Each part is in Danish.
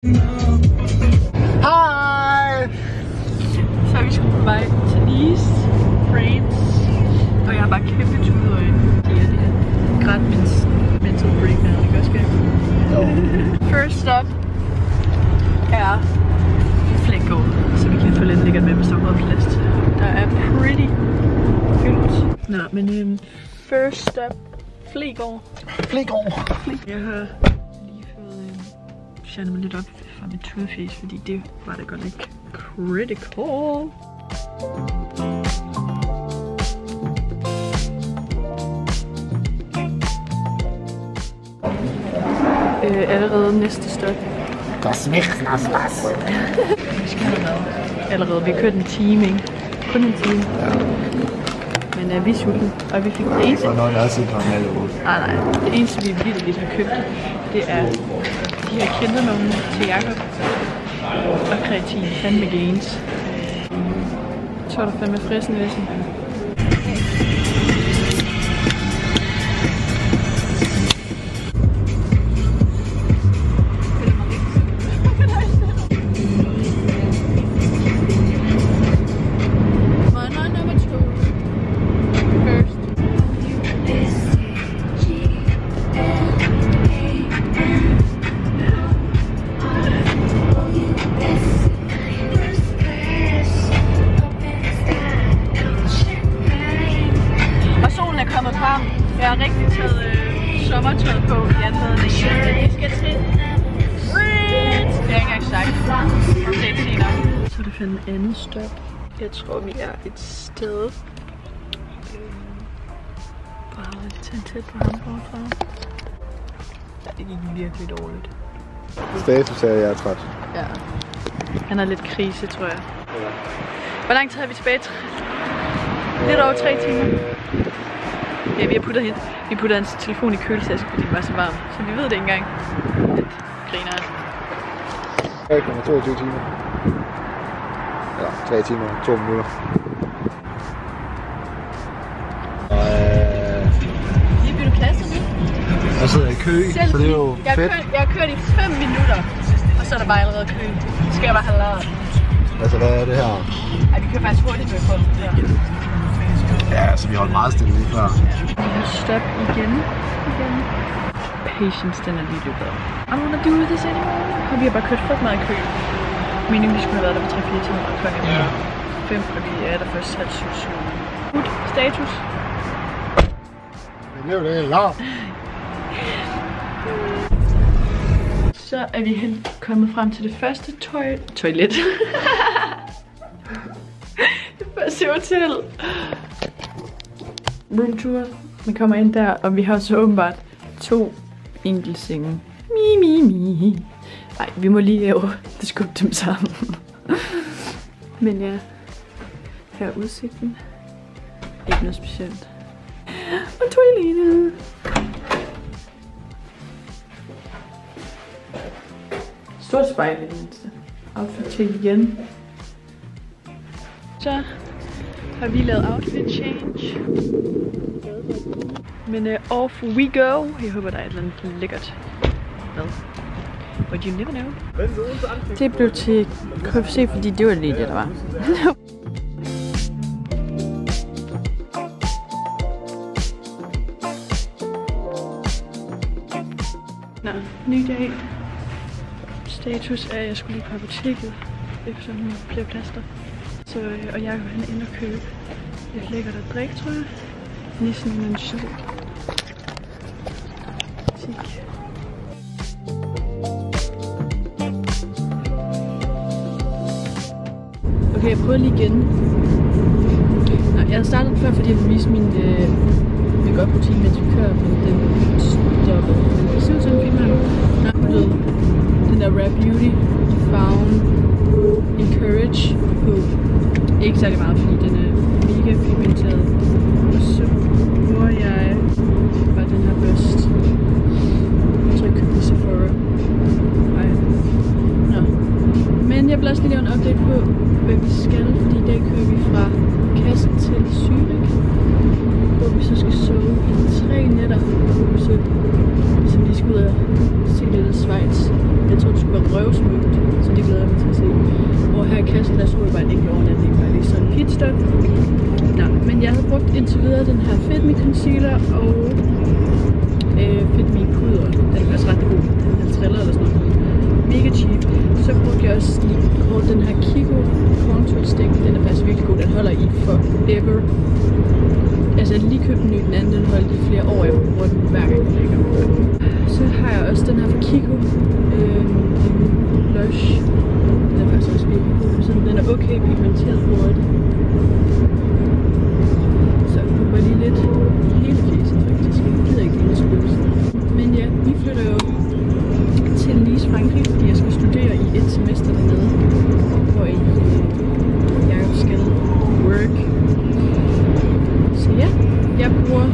Hej! Så er vi sgu på vej til Nice, France. Og jeg har bare kæmpe tudøjne. Det er det her grædt mental breakdown, ikke også, Gary? First stop er Flækgaard, så vi kan få lidt lækkert med, hvis der er plads til. Der er pretty fyldt. Nå, men first stop Flækgaard. Flækgaard. Jeg har lige fået shandet mig lidt op fra mit tudefæs, fordi det var da godt ikke critical. Allerede næste stop. Das nicht nas was. Vi skal have mad. Allerede. Vi har kørt en time, ikke? Kun en time. Ja. Men vi er sultne, og vi fik det eneste. For når jeg har set alle ude. Nej. Det eneste vi virkelig har købt, det er de her kindernumme til Jakob. Og kreatin. Fandme gains. Så er der fandme frissen væsen. Jeg har rigtig taget sommertøjet på i anledning. Vi skal til France. Det har jeg ikke engang sagt. Det er senere. Så er det fandme anden stop. Jeg tror vi er et sted. Bare lidt tæt på Hamburg, tror jeg. Ja, det gik virkelig dårligt. Status er, at jeg er træt. Ja. Han har lidt krise, tror jeg. Hvor lang tid er vi tilbage? Lidt over 3 timer. Ja, vi putter hans telefon i køletaske, fordi den var så varm. Så vi ved det ikke engang. Lidt griner han. 3,22 timer. Eller 3 timer, 2 minutter. Vi har byttet pladser nu. Jeg sidder i kø, så det er jo fedt. Jeg har kørt i 5 minutter, og så er der bare allerede kø. Det skal jeg bare have lavet. Altså, hvad er det her? Ej, vi kører faktisk hurtigt med folk her. Ja, altså vi holdt meget stille lige før. Stop igen. Patience, den er lige løbet op. I don't wanna do this anymore. Og vi har bare kørt fuck meget i kø. Meningen, vi skulle have været der for 3-4 timer, og klokken er 5, og vi er der først 6:30. Good status. Det er jo det larm. Så er vi kommet frem til det første toilet. Det første hotel. Roomtour. Vi kommer ind der, og vi har så åbenbart 2 enkeltsenge. Mi. Ej, vi må lige skubbe dem sammen. Men ja, her er udsigten. Ikke noget specielt. Og toilettet. Stort spejl i det mindste. Outfit check igen. Så har vi lavet outfit change. Men off we go. Jeg håber, der er et eller andet lækkert med. But you never know. Det blev til KFC, fordi det var lige det, der var. Nå, ny dag. Status er, at jeg skulle lige på apoteket efter nogle flere plaster. Så, og jeg går hen ind og købe lidt lækkert at drikke, tror jeg. Nissen en shit. Tik. Okay, jeg prøver lige igen. Nå, jeg har startet før, fordi jeg vil vise min make-up-rutine, mens vi kører, men den stoppede. Det ser ud som en film her nu. Nå, den der Rare Beauty Found Encourage på. Ikke særlig meget, fordi den er mega pigmenteret. Og så bruger jeg bare den her børst. Jeg tror, jeg købte den Sephora. Ej. Nå. Men jeg vil også lige lave en update på, hvad vi skal, fordi i dag kører vi fra Kassel til Zürich, hvor vi så skal sove i 3 nætter. Så vi skal ud og se lidt af Schweiz. Jeg tror, det skulle være røvsmukt, så det glæder jeg mig til at se. Og her i kassen, der så jeg bare en enkelt overnatning, bare lige sådan en pitstop. Nå, men jeg havde brugt indtil videre den her Fit Me Concealer og Fit Me Puder. Den er også ret god. Den triller eller sådan noget. Mega cheap. Så brugte jeg også lige den her Kiko Contour Stick. Den er faktisk virkelig god. Den holder i forever. Altså jeg lige købte en ny, den anden den holdt i flere år. Jeg bruger den hver gang jeg lægger. Så har jeg også den her fra Kiko. Lush. Den er faktisk også virkelig god. Så den er okay pigmenteret hurtigt. Så jeg bruger lige lidt hele fjeset faktisk. Jeg gider ikke lige skyldes. Men ja, vi flytter jo til Nice, Frankrig, fordi jeg skal studere i et semester dernede. Hvor jeg skal work. Så ja, jeg bruger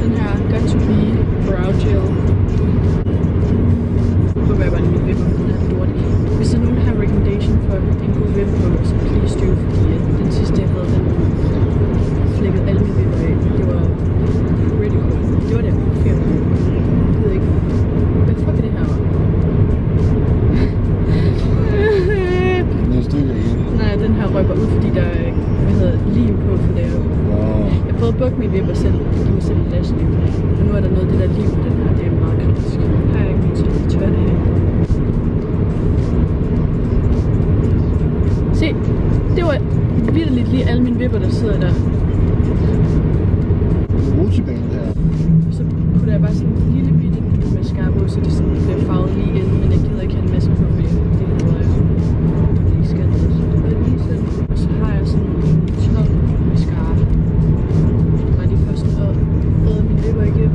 den her Got To Be Brow Gel. Nu håber jeg bare lige mit vipper, den her lort. Hvis der er nogen, der har recommendation for en god vipper, så please do, fordi den sidste jeg havde, den flækkede alle mine vipper af. Det var critical. Det var det, jeg kunne fjerne. Jeg ved ikke. Hvad fuck er det her? Nej, den her røg bare ud, fordi der er lim på for det her. Jeg prøvede at bukke mine vipper selv, give mig selv en lastning. Og nu er der noget af det der lim, den her, det er meget kritisk. Her er ikke min til at tørre det her. Se, det var virkelig lige alle mine vipper, der sidder der. Rutsjebane der. Så putter jeg bare sådan en lille bitte mascara på, så det sådan bliver farvet lige igen, men jeg gider ikke have en masse på, fordi det hedder jeg lige skal det. Så det er lige sådan. Og så har jeg sådan en tom mascara. Bare lige først at æde mine vipper igen.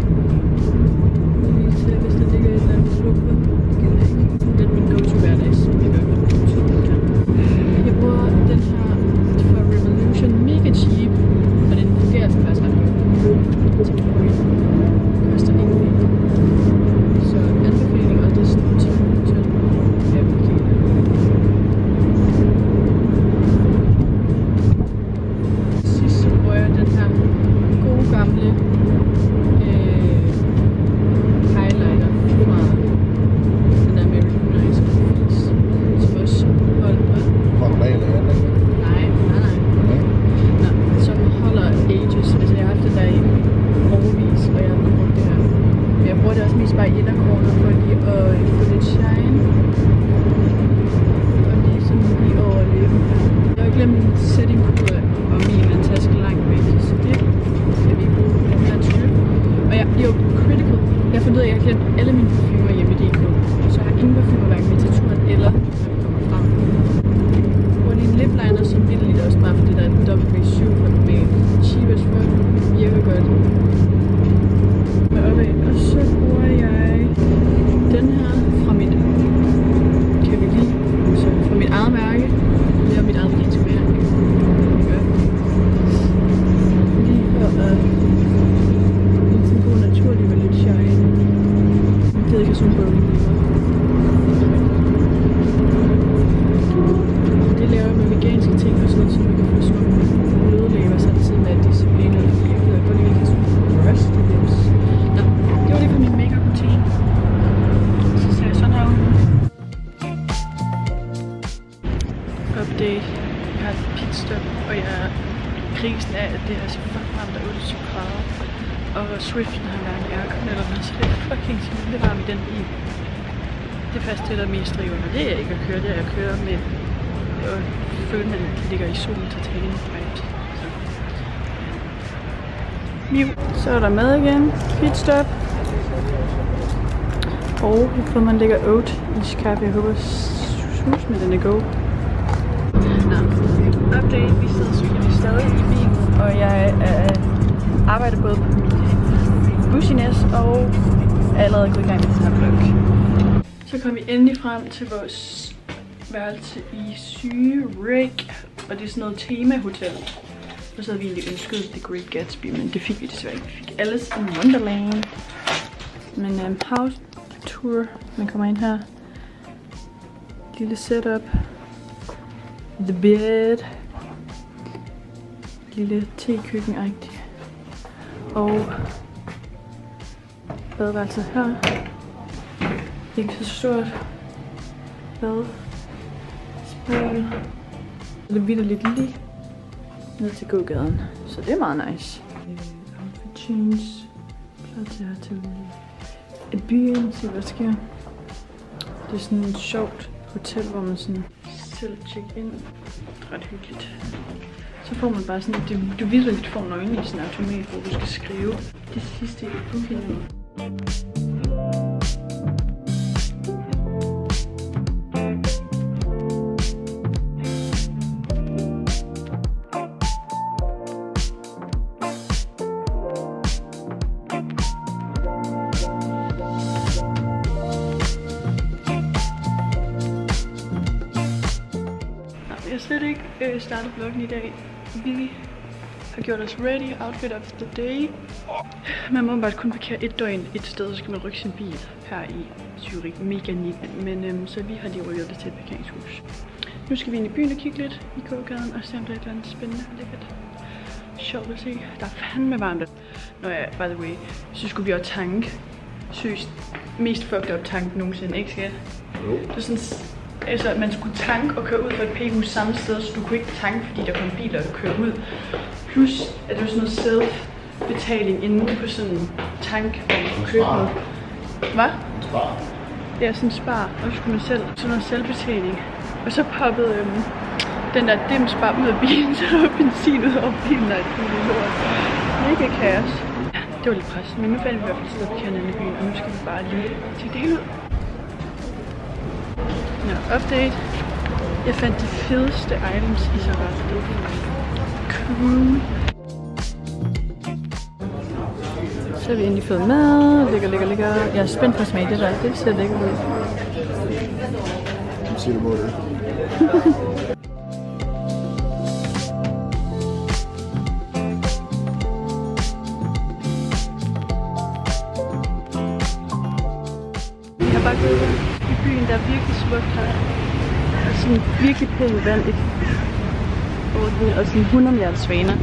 Lige til, hvis der ligger et eller andet sluk på. Det gider jeg ikke. Det er min go-to hverdags. Jeg bruger den her fra Revolution, mega cheap, og den fungerer altså faktisk ret godt. Koster ingenting. Så anbefaling, og det er sådan 10 til applikere. Sidst så bruger jeg den her gode gamle highlighter fra den der American Nice Face, som også holder. Nej. Nå, som holder ages. Altså jeg har haft det der i overvis, og jeg har brugt det her. Men jeg bruger det også mest bare i inderkorner for lige at få lidt shine. Og lige sådan lige over læben her. Jeg har glemt min setting puder og min taske langt væk, så det kan vi bruge den her type. Og jeg bliver critical. Jeg fandt ud af, at jeg har glemt alle mine parfumer hjemme i DK. Så jeg har ingen parfumer hverken med til turen eller når vi kommer frem. Og lige en lip liner, som bliver lidt også bare fordi der er en W7 med cheap as fuck. Virker godt. Og så bruger jeg den her fra mit fra mit eget mærke. Det er mit eget veganske mærke. Lige for at lige sådan god naturlig med lidt shine. Jeg gider ikke have sådan en bøvling lige. Det laver jeg med veganske ting og sådan noget, så man kan få sådan nogle blødlæber samtidig med, at de simpelthen er fordi jeg gider godt lide at have sådan nogle rusty lips. Nå, det var det for min makeup routine. Så ser jeg sådan her ud. Update. Jeg har et pitstop, og krisen er, at det er så fucking varmt der 28 grader. Og Swiften har hverken airconditioner, så det er fucking simpelthen varmt i den bil. Det er faktisk det, der er mest drivende. Det er ikke at køre, det er at køre med og føle, at man ligger i solen til talen. Så er der mad igen. Pitstop. Og jeg har fået mig en lækker oat iskaffe. Jeg håber sus med den er god. Update. Vi sidder stadig i bilen, og jeg arbejder både på min bussiness og er allerede gået i gang med den her vlog. Så kom vi endelig frem til vores værelse i Zürich, og det er sådan noget temahotel. Og så havde vi egentlig ønsket The Great Gatsby, men det fik vi desværre ikke. Vi fik Alice in Wonderland. Men house tour, man kommer ind her. Lille setup. The bed. Lille tekøkken-agtigt. Og badeværelset her. Ikke så stort. bad, spejl. Det er vitterligt lige ned til gågaden, så det er meget nice. Outfit change, klar til at tage et byen, se hvad der sker. Det er sådan et sjovt hotel, hvor man sådan selv tjekker ind. Ret hyggeligt. Så får man bare sådan, du vitterligt får nøgne i sådan en automat, hvor du skal skrive det sidste i bookingen. Jeg har slet ikke startet vloggen i dag. Vi har gjort os ready, outfit of the day. Man må bare kun parkere et døgn et sted, så skal man rykke sin bil her i Zürich. Mega neat. Men så vi har lige rykket det til et parkeringshus. Nu skal vi ind i byen og kigge lidt i gågaden og se om der er et eller andet spændende og lækkert. Sjovt at se. Der er fandme varmt. Nå ja, by the way, så skulle vi også tanke. Seriøst, mest fucked up tank nogensinde, ikke skat? Jo. Det er sådan, altså at man skulle tanke og køre ud fra et p-hus samme sted, så du kunne ikke tanke, fordi der kom biler, og køre ud. Plus, at det var sådan noget self-betaling inde på sådan en tank, hvor man kunne købe noget. Hvad? Spar. Ja, sådan spar, og så skulle man selv, sådan noget selvbetjening. Og så poppede den der dims bare ud af bilen, så der var benzin ud over bilen, og det var lort. Mega kaos. Ja, det var lidt pres, men nu fandt vi i hvert fald stedet på kernen i byen, og nu skal vi bare lige til det ud. Ja, update. Jeg fandt de fedeste items i så ret. Det var cool. Så har vi endelig fået mad. Lækker. Jeg er spændt på at smage det der. Det ser lækkert ud. Jeg siger du på det. Jeg har bare gået i byen, der er virkelig smukt her. Og sådan virkelig pænt vand i båden, og sådan 100 milliarder svaner.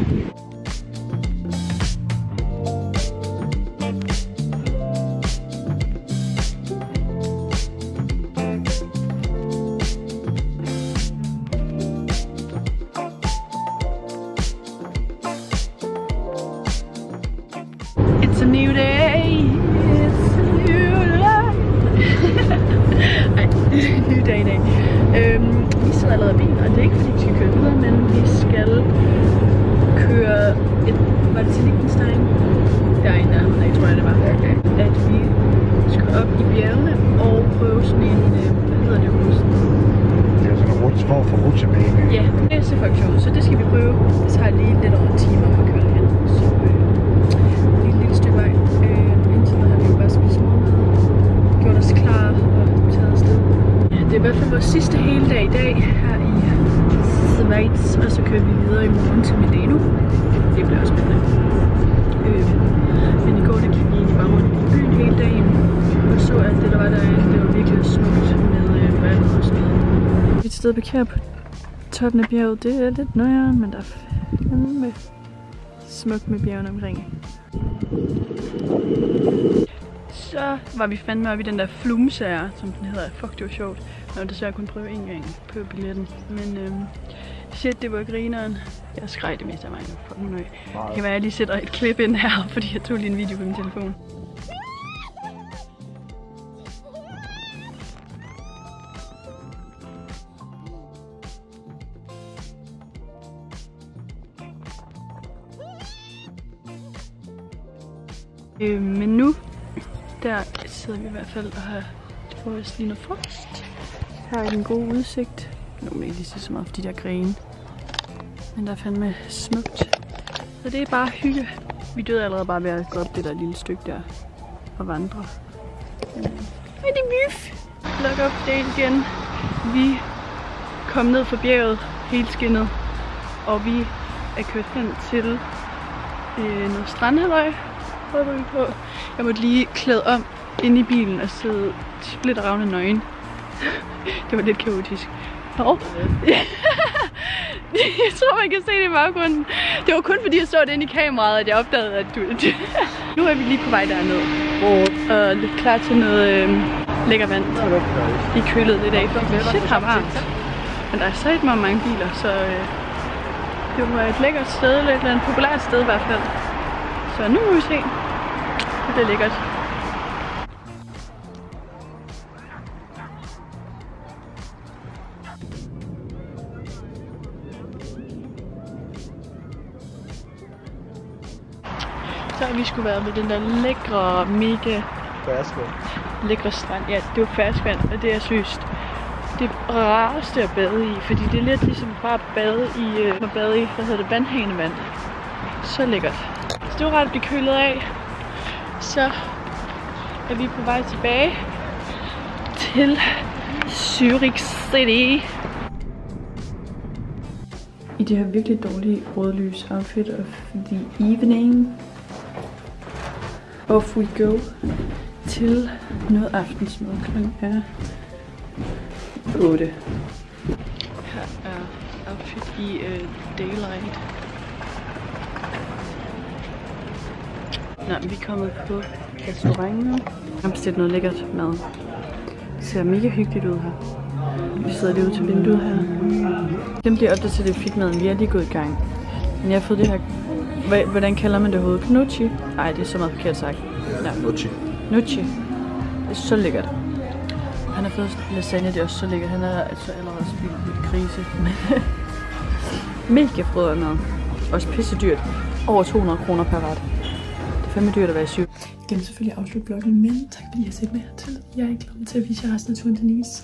It's a new day. It's a new life. Ej, ny dag i dag. Vi sidder allerede i bilen, og det er ikke fordi vi skal køre videre, men vi skal køre var det til Liechtenstein? Derinde, jeg tror det var. Okay. At vi skal op i bjergene og prøve sådan en, hvad hedder det, rusen? Det er sådan en form for rutsjebane. Ja, læsefunktion, så det skal vi prøve. Det tager lige lidt over en time at køre derhen, så lige et lille stykke vej. Indtil nu har vi jo bare spist morgenmad, gjort os klar og taget afsted. Det er i hvert fald vores sidste hele dag i dag her i Schweiz, og så kører vi videre i morgen til Milano. Det bliver også spændende. Men i går der gik vi egentlig bare rundt i byen hele dagen, og så at det der var derinde, det var virkelig smukt med vandet og sådan noget. Et sted parkere på toppen af bjerget, det er lidt nøjere, men der er fandme smukt med bjergene omkring. Så var vi fandme oppe i den der Flumsager, som den hedder. Fuck, det var sjovt. Nå, det så jeg kun prøve en gang på billetten. Men shit, det var grineren. Jeg skreg det meste af vejen. Fuck nu. Det kan være, at jeg lige sætter et klip ind her, fordi jeg tog lige en video på min telefon. Men nu, der sidder vi i hvert fald og har fået os lige noget frost. Her er den gode udsigt. Nu må jeg ikke lige sige så meget for de der grene. Men der er fandme smukt. Så det er bare hygge. Vi døde allerede bare ved at gå op det der lille stykke der og vandre. Men det er myf. Luk op det igen. Vi kom ned fra bjerget helt skinnet. Og vi er kørt hen til noget strandhalløj. På. Jeg måtte lige klæde om inde i bilen og sidde splitteravne nøgen. Det var lidt kaotisk. Jeg tror man kan se det i baggrunden. Det var kun fordi jeg så det inde i kameraet, at jeg opdagede, at nu er vi lige på vej derned. Og lidt klar til noget lækker vand. Vi kølede lidt af, fordi shit har varmt. Men der er så ikke mange biler, så det var et lækkert sted, eller et eller andet populært sted i hvert fald. Så nu må vi se. Det bliver lækkert. Så har vi skulle være med den der lækre, mega lækre strand. Ja, det var ferskvand, og det er seriøst det rareste at bade i, fordi det er lidt ligesom bare at bade i, hvad hedder det, vandhanevand. Så lækkert. Så det var ret at blive kølet af. Så er vi på vej tilbage til Zürich City. I det her virkelig dårlige rødlys outfit of the evening. Off we go til noget aftensmad. Klokken er 8. Her er outfit i daylight. Nå, vi er kommet på restauranten nu. Jeg har bestilt noget lækkert mad. Det ser mega hyggeligt ud her. Vi sidder lige ude til vinduet her. Den bliver opdateret i fedtmaden. Vi er lige gået i gang. Men jeg har fået det her. Hvordan kalder man det overhovedet? Gnocchi? Nej, det er så meget forkert sagt. Ja. Gnocchi. Det er så lækkert. Han har fået lasagne, det er også så lækkert. Han er altså allerede spildt lidt krise. Mega frød mad. Også pisse dyrt. Over 200 kroner per ret. Det er fandme dyrt at være i 7. Jeg kan selvfølgelig afslutte bloggen, men tak fordi I har set med hertil. Jeg er ikke glad til at vise jer resten af turen til Nice.